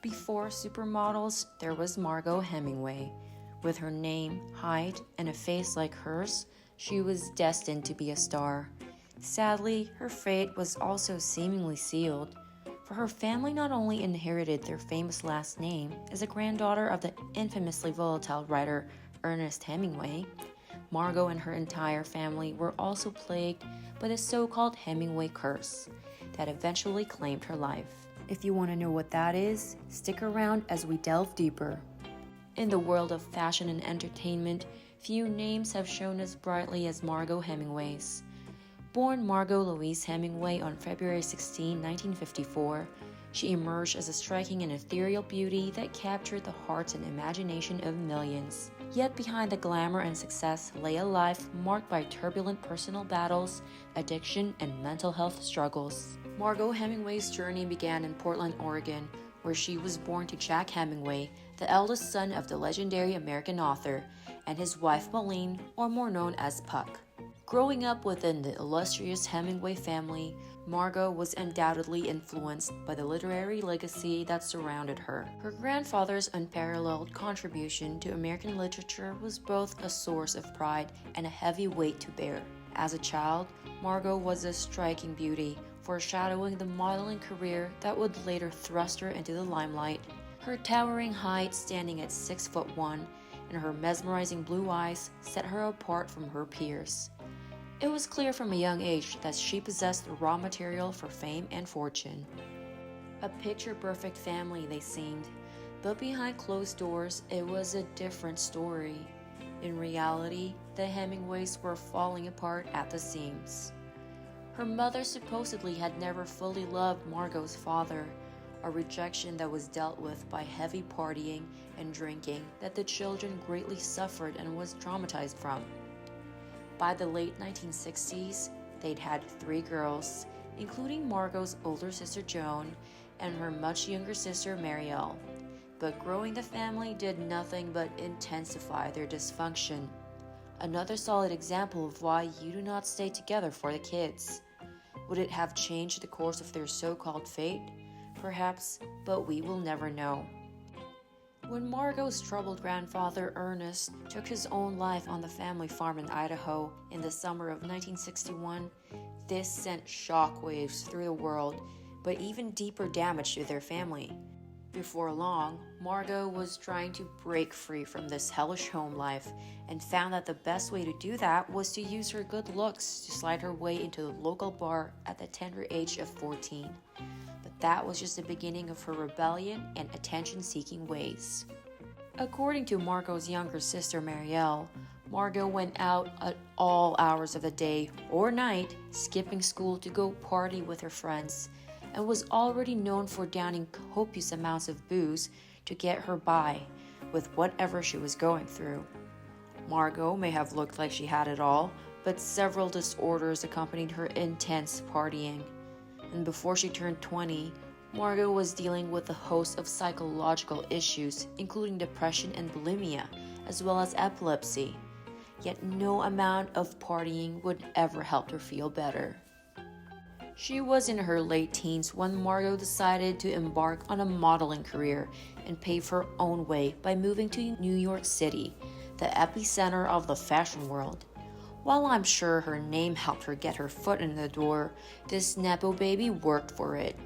Before supermodels, there was Margaux Hemingway. With her name, height, and a face like hers, she was destined to be a star. Sadly, her fate was also seemingly sealed, for her family not only inherited their famous last name as a granddaughter of the infamously volatile writer Ernest Hemingway, Margaux and her entire family were also plagued by the so-called Hemingway Curse that eventually claimed her life. If you want to know what that is, stick around as we delve deeper. In the world of fashion and entertainment, few names have shone as brightly as Margaux Hemingway's. Born Margaux Louise Hemingway on February 16, 1954, she emerged as a striking and ethereal beauty that captured the hearts and imagination of millions. Yet behind the glamour and success lay a life marked by turbulent personal battles, addiction, and mental health struggles. Margaux Hemingway's journey began in Portland, Oregon, where she was born to Jack Hemingway, the eldest son of the legendary American author, and his wife Pauline, or more known as Puck. Growing up within the illustrious Hemingway family, Margaux was undoubtedly influenced by the literary legacy that surrounded her. Her grandfather's unparalleled contribution to American literature was both a source of pride and a heavy weight to bear. As a child, Margaux was a striking beauty, foreshadowing the modeling career that would later thrust her into the limelight. Her towering height, standing at 6'1", and her mesmerizing blue eyes set her apart from her peers. It was clear from a young age that she possessed the raw material for fame and fortune. A picture-perfect family, they seemed, but behind closed doors, it was a different story. In reality, the Hemingways were falling apart at the seams. Her mother supposedly had never fully loved Margaux's father, a rejection that was dealt with by heavy partying and drinking that the children greatly suffered and was traumatized from. By the late 1960s, they'd had 3 girls, including Margaux's older sister Joan and her much younger sister Marielle. But growing the family did nothing but intensify their dysfunction. Another solid example of why you do not stay together for the kids. Would it have changed the course of their so-called fate? Perhaps, but we will never know. When Margaux's troubled grandfather Ernest took his own life on the family farm in Idaho in the summer of 1961, this sent shockwaves through the world, but even deeper damage to their family. Before long, Margaux was trying to break free from this hellish home life and found that the best way to do that was to use her good looks to slide her way into the local bar at the tender age of 14. But that was just the beginning of her rebellion and attention-seeking ways. According to Margaux's younger sister Marielle, Margaux went out at all hours of the day or night, skipping school to go party with her friends, and was already known for downing copious amounts of booze to get her by with whatever she was going through. Margaux may have looked like she had it all, but several disorders accompanied her intense partying. And before she turned 20, Margaux was dealing with a host of psychological issues, including depression and bulimia, as well as epilepsy. Yet no amount of partying would ever help her feel better. She was in her late teens when Margaux decided to embark on a modeling career and pave her own way by moving to New York City, the epicenter of the fashion world. While I'm sure her name helped her get her foot in the door, this Nepo baby worked for it.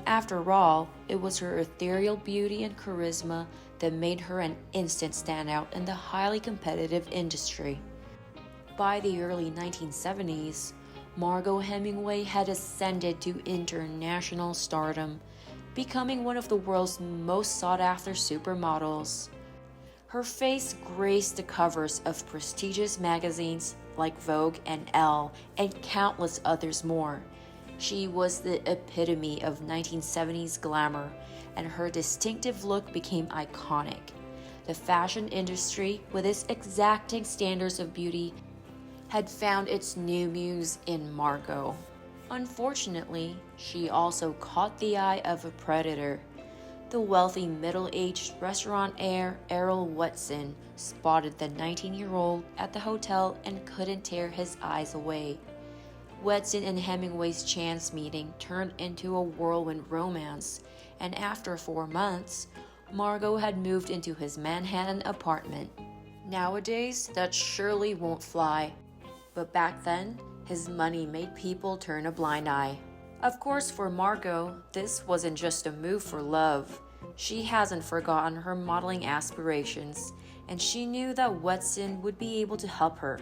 After all, it was her ethereal beauty and charisma that made her an instant standout in the highly competitive industry. By the early 1970s, Margaux Hemingway had ascended to international stardom, becoming one of the world's most sought-after supermodels. Her face graced the covers of prestigious magazines like Vogue and Elle and countless others more. She was the epitome of 1970s glamour, and her distinctive look became iconic. The fashion industry, with its exacting standards of beauty, had found its new muse in Margaux. Unfortunately, she also caught the eye of a predator. The wealthy middle-aged restaurant heir Errol Watson spotted the 19-year-old at the hotel and couldn't tear his eyes away. Watson and Hemingway's chance meeting turned into a whirlwind romance, and after 4 months, Margaux had moved into his Manhattan apartment. Nowadays, that surely won't fly, but back then, his money made people turn a blind eye. Of course, for Margaux, this wasn't just a move for love. She hasn't forgotten her modeling aspirations, and she knew that Weston would be able to help her.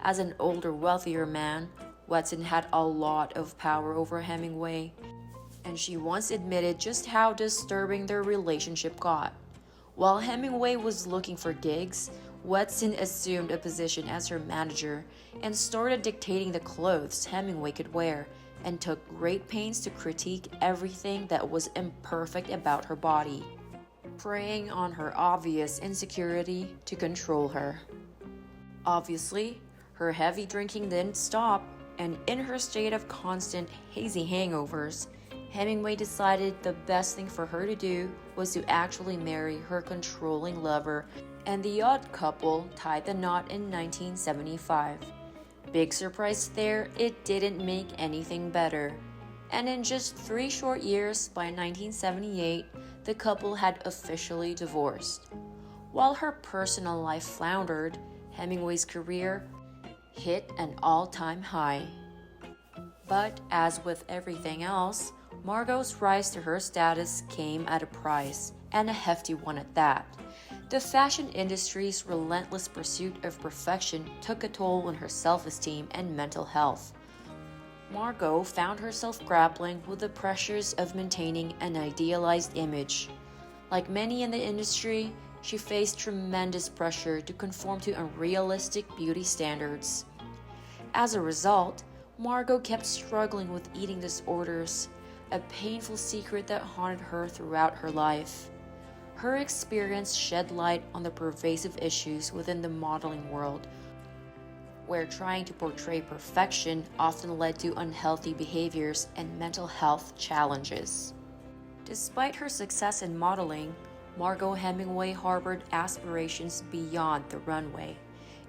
As an older, wealthier man, Weston had a lot of power over Hemingway, and she once admitted just how disturbing their relationship got. While Hemingway was looking for gigs, Weston assumed a position as her manager and started dictating the clothes Hemingway could wear, and took great pains to critique everything that was imperfect about her body, preying on her obvious insecurity to control her. Obviously, her heavy drinking didn't stop, and in her state of constant hazy hangovers, Hemingway decided the best thing for her to do was to actually marry her controlling lover, and the odd couple tied the knot in 1975. Big surprise there, it didn't make anything better. And in just 3 short years, by 1978, the couple had officially divorced. While her personal life floundered, Hemingway's career hit an all-time high. But as with everything else, Margaux's rise to her status came at a price, and a hefty one at that. The fashion industry's relentless pursuit of perfection took a toll on her self-esteem and mental health. Margaux found herself grappling with the pressures of maintaining an idealized image. Like many in the industry, she faced tremendous pressure to conform to unrealistic beauty standards. As a result, Margaux kept struggling with eating disorders, a painful secret that haunted her throughout her life. Her experience shed light on the pervasive issues within the modeling world, where trying to portray perfection often led to unhealthy behaviors and mental health challenges. Despite her success in modeling, Margaux Hemingway harbored aspirations beyond the runway.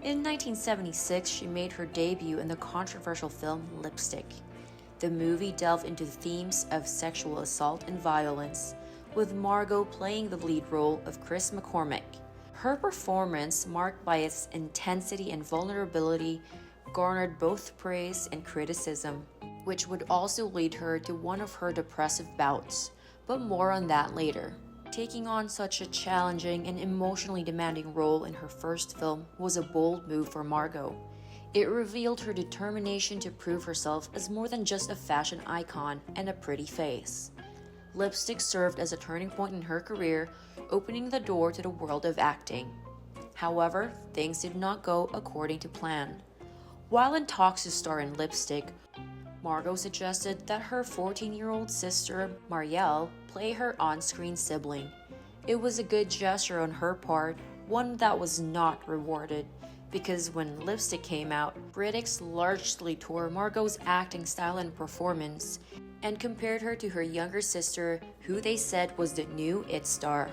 In 1976, she made her debut in the controversial film Lipstick. The movie delved into themes of sexual assault and violence, with Margaux playing the lead role of Chris McCormick. Her performance, marked by its intensity and vulnerability, garnered both praise and criticism, which would also lead her to one of her depressive bouts, but more on that later. Taking on such a challenging and emotionally demanding role in her first film was a bold move for Margaux. It revealed her determination to prove herself as more than just a fashion icon and a pretty face. Lipstick served as a turning point in her career, opening the door to the world of acting. However, things did not go according to plan. While in talks to star in Lipstick, Margaux suggested that her 14-year-old sister, Marielle, play her on-screen sibling. It was a good gesture on her part, one that was not rewarded, because when Lipstick came out, critics largely tore Margaux's acting style and performance, and compared her to her younger sister, who they said was the new it star.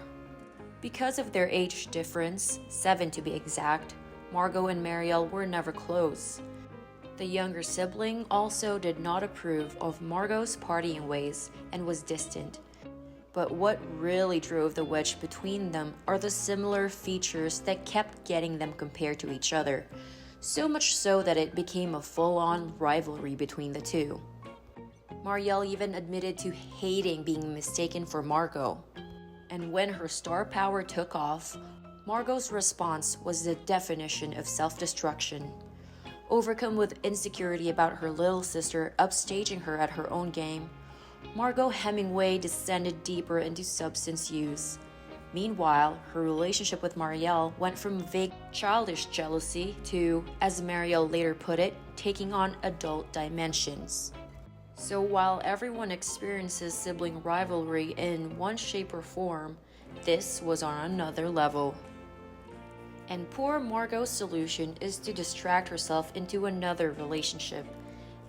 Because of their age difference, 7 to be exact, Margaux and Marielle were never close. The younger sibling also did not approve of Margaux's partying ways and was distant. But what really drove the wedge between them are the similar features that kept getting them compared to each other, so much so that it became a full-on rivalry between the two. Marielle even admitted to hating being mistaken for Margaux. And when her star power took off, Margaux's response was the definition of self-destruction. Overcome with insecurity about her little sister upstaging her at her own game, Margaux Hemingway descended deeper into substance use. Meanwhile, her relationship with Marielle went from vague, childish jealousy to, as Marielle later put it, taking on adult dimensions. So while everyone experiences sibling rivalry in one shape or form, this was on another level. And poor Margaux's solution is to distract herself into another relationship.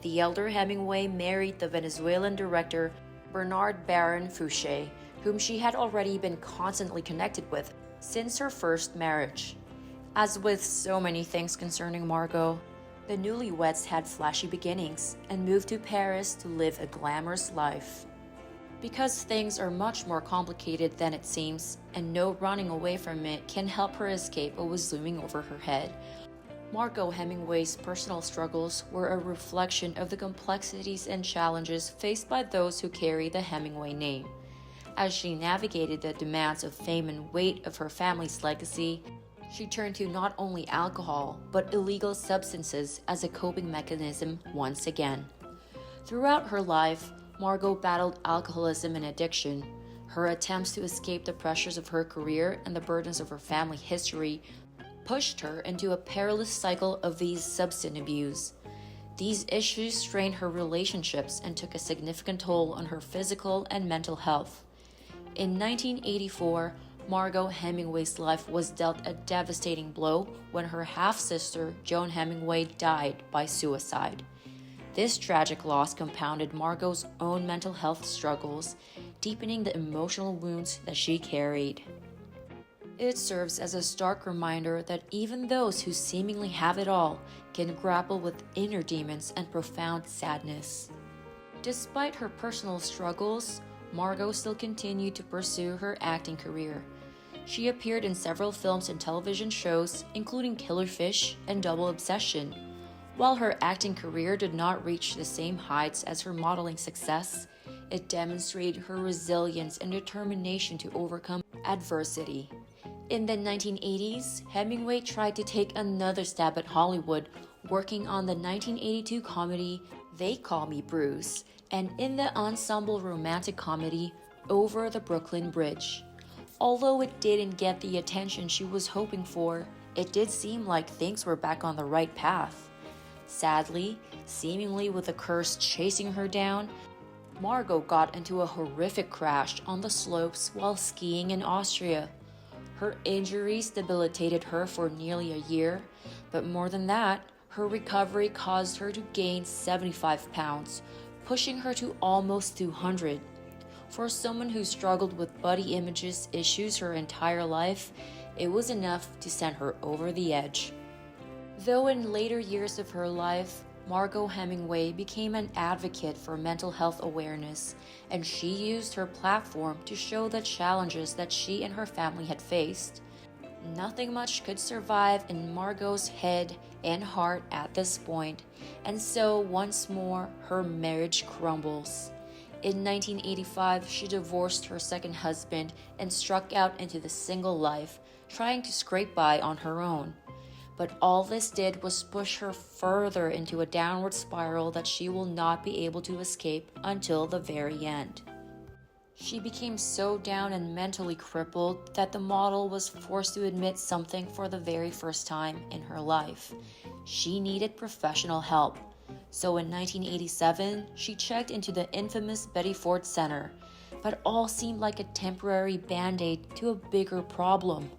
The elder Hemingway married the Venezuelan director Bernard Baron Fouché, whom she had already been constantly connected with since her first marriage. As with so many things concerning Margaux, the newlyweds had flashy beginnings and moved to Paris to live a glamorous life. Because things are much more complicated than it seems, and no running away from it can help her escape what was looming over her head. Margaux Hemingway's personal struggles were a reflection of the complexities and challenges faced by those who carry the Hemingway name. As she navigated the demands of fame and weight of her family's legacy, she turned to not only alcohol, but illegal substances as a coping mechanism once again. Throughout her life, Margaux battled alcoholism and addiction. Her attempts to escape the pressures of her career and the burdens of her family history pushed her into a perilous cycle of these substance abuse. These issues strained her relationships and took a significant toll on her physical and mental health. In 1984, Margaux Hemingway's life was dealt a devastating blow when her half-sister, Joan Hemingway, died by suicide. This tragic loss compounded Margaux's own mental health struggles, deepening the emotional wounds that she carried. It serves as a stark reminder that even those who seemingly have it all can grapple with inner demons and profound sadness. Despite her personal struggles, Margaux still continued to pursue her acting career. She appeared in several films and television shows, including Killer Fish and Double Obsession. While her acting career did not reach the same heights as her modeling success, it demonstrated her resilience and determination to overcome adversity. In the 1980s, Hemingway tried to take another stab at Hollywood, working on the 1982 comedy They Call Me Bruce, and in the ensemble romantic comedy Over the Brooklyn Bridge. Although it didn't get the attention she was hoping for, it did seem like things were back on the right path. Sadly, seemingly with a curse chasing her down, Margaux got into a horrific crash on the slopes while skiing in Austria. Her injuries debilitated her for nearly a year, but more than that, her recovery caused her to gain 75 pounds, pushing her to almost 200. For someone who struggled with body images issues her entire life, it was enough to send her over the edge. Though in later years of her life, Margaux Hemingway became an advocate for mental health awareness, and she used her platform to show the challenges that she and her family had faced. Nothing much could survive in Margaux's head and heart at this point, and so once more her marriage crumbles. In 1985, she divorced her second husband and struck out into the single life, trying to scrape by on her own. But all this did was push her further into a downward spiral that she will not be able to escape until the very end. She became so down and mentally crippled that the model was forced to admit something for the very first time in her life. She needed professional help. So in 1987, she checked into the infamous Betty Ford Center, but all seemed like a temporary band-aid to a bigger problem.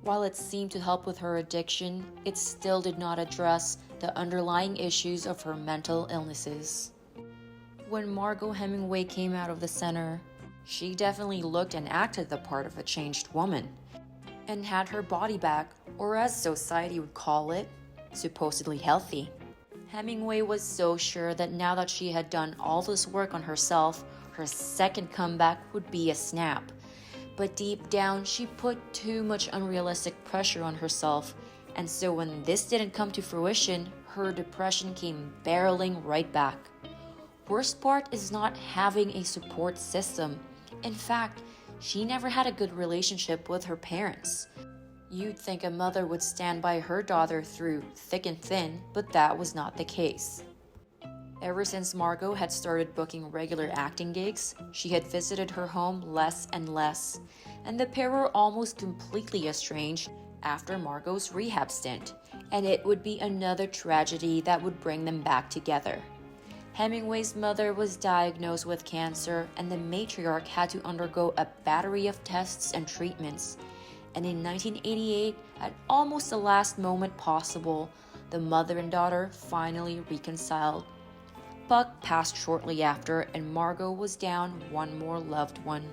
While it seemed to help with her addiction, it still did not address the underlying issues of her mental illnesses. When Margaux Hemingway came out of the center, she definitely looked and acted the part of a changed woman, and had her body back, or as society would call it, supposedly healthy. Hemingway was so sure that now that she had done all this work on herself, her second comeback would be a snap. But deep down, she put too much unrealistic pressure on herself, and so when this didn't come to fruition, her depression came barreling right back. Worst part is not having a support system. In fact, she never had a good relationship with her parents. You'd think a mother would stand by her daughter through thick and thin, but that was not the case. Ever since Margaux had started booking regular acting gigs, she had visited her home less and less, and the pair were almost completely estranged after Margaux's rehab stint, and it would be another tragedy that would bring them back together. Hemingway's mother was diagnosed with cancer, and the matriarch had to undergo a battery of tests and treatments. And in 1988, at almost the last moment possible, the mother and daughter finally reconciled. Buck passed shortly after, and Margaux was down one more loved one.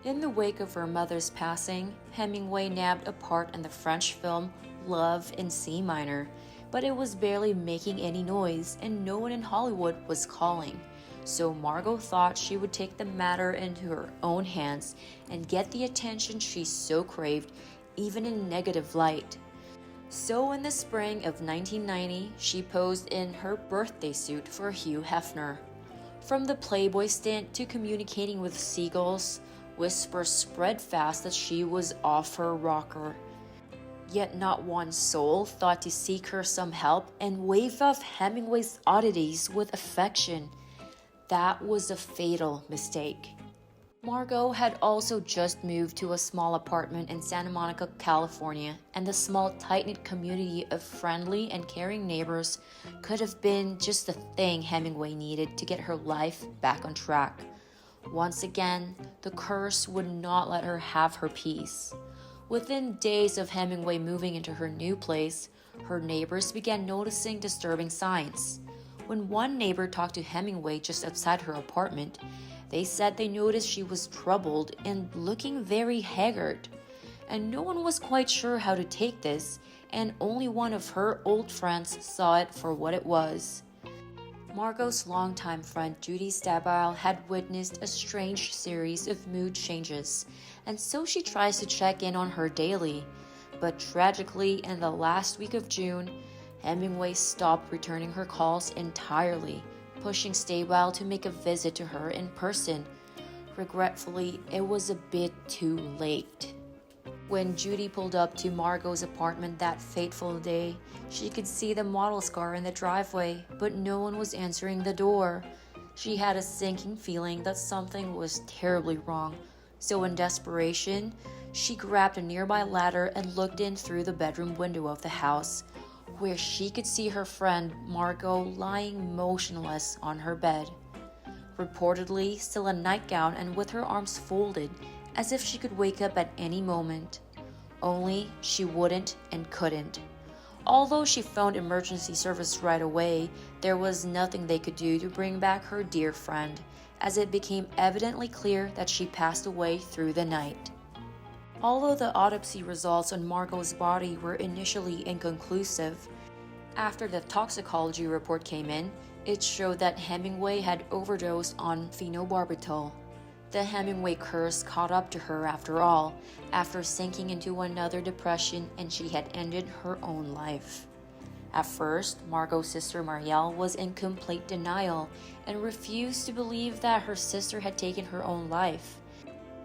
In the wake of her mother's passing, Hemingway nabbed a part in the French film Love in C Minor, but it was barely making any noise and no one in Hollywood was calling. So Margaux thought she would take the matter into her own hands and get the attention she so craved, even in negative light. So in the spring of 1990, she posed in her birthday suit for Hugh Hefner. From the Playboy stint to communicating with seagulls, whispers spread fast that she was off her rocker. Yet not one soul thought to seek her some help and wave off Hemingway's oddities with affection. That was a fatal mistake. Margaux had also just moved to a small apartment in Santa Monica, California, and the small, tight-knit community of friendly and caring neighbors could have been just the thing Hemingway needed to get her life back on track. Once again, the curse would not let her have her peace. Within days of Hemingway moving into her new place, her neighbors began noticing disturbing signs. When one neighbor talked to Hemingway just outside her apartment, they said they noticed she was troubled and looking very haggard. And no one was quite sure how to take this, and only one of her old friends saw it for what it was. Margaux's longtime friend Judy Stabile had witnessed a strange series of mood changes, and so she tries to check in on her daily. But tragically, in the last week of June, Hemingway stopped returning her calls entirely, pushing Stabile to make a visit to her in person. Regretfully, it was a bit too late. When Judy pulled up to Margaux's apartment that fateful day, she could see the model's car in the driveway, but no one was answering the door. She had a sinking feeling that something was terribly wrong, so in desperation, she grabbed a nearby ladder and looked in through the bedroom window of the house, where she could see her friend Margaux lying motionless on her bed. Reportedly still in a nightgown and with her arms folded, as if she could wake up at any moment. Only she wouldn't and couldn't. Although she phoned emergency service right away, there was nothing they could do to bring back her dear friend, as it became evidently clear that she passed away through the night. Although the autopsy results on Margaux's body were initially inconclusive, after the toxicology report came in, it showed that Hemingway had overdosed on phenobarbital. The Hemingway curse caught up to her after all, after sinking into another depression, and she had ended her own life. At first, Margaux's sister Marielle was in complete denial and refused to believe that her sister had taken her own life.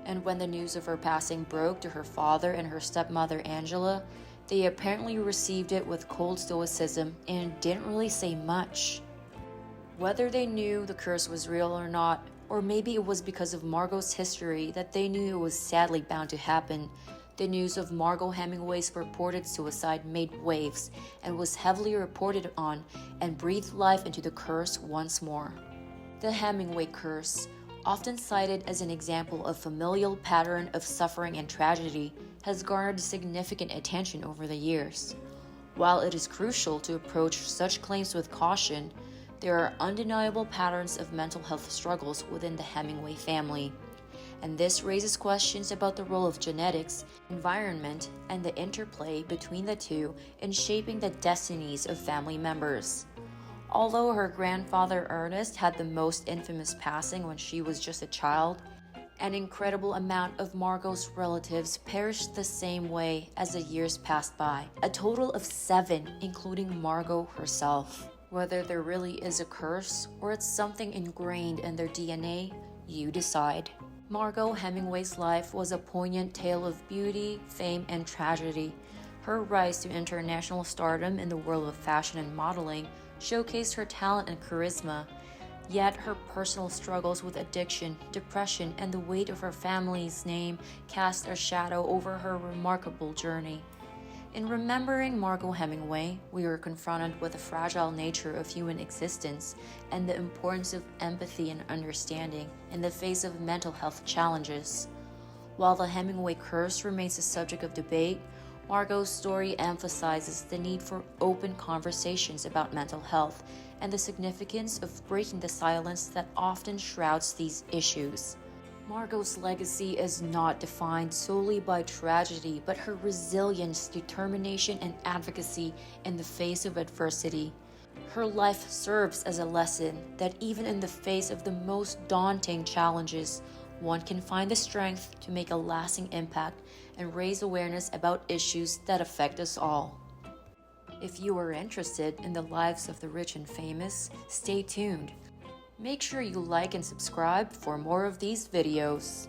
And when the news of her passing broke to her father and her stepmother Angela, they apparently received it with cold stoicism and didn't really say much. Whether they knew the curse was real or not, or maybe it was because of Margaux's history that they knew it was sadly bound to happen, the news of Margaux Hemingway's purported suicide made waves and was heavily reported on and breathed life into the curse once more. The Hemingway Curse, often cited as an example of familial pattern of suffering and tragedy, has garnered significant attention over the years. While it is crucial to approach such claims with caution, there are undeniable patterns of mental health struggles within the Hemingway family, and this raises questions about the role of genetics, environment, and the interplay between the two in shaping the destinies of family members. Although her grandfather Ernest had the most infamous passing when she was just a child, an incredible amount of Margaux's relatives perished the same way as the years passed by, a total of 7, including Margaux herself. Whether there really is a curse or it's something ingrained in their DNA, you decide. Margaux Hemingway's life was a poignant tale of beauty, fame, and tragedy. Her rise to international stardom in the world of fashion and modeling showcased her talent and charisma, yet her personal struggles with addiction, depression, and the weight of her family's name cast a shadow over her remarkable journey. In remembering Margaux Hemingway, we are confronted with the fragile nature of human existence and the importance of empathy and understanding in the face of mental health challenges. While the Hemingway Curse remains a subject of debate, Margaux's story emphasizes the need for open conversations about mental health and the significance of breaking the silence that often shrouds these issues. Margaux's legacy is not defined solely by tragedy, but her resilience, determination, and advocacy in the face of adversity. Her life serves as a lesson that even in the face of the most daunting challenges, one can find the strength to make a lasting impact and raise awareness about issues that affect us all. If you are interested in the lives of the rich and famous, stay tuned. Make sure you like and subscribe for more of these videos.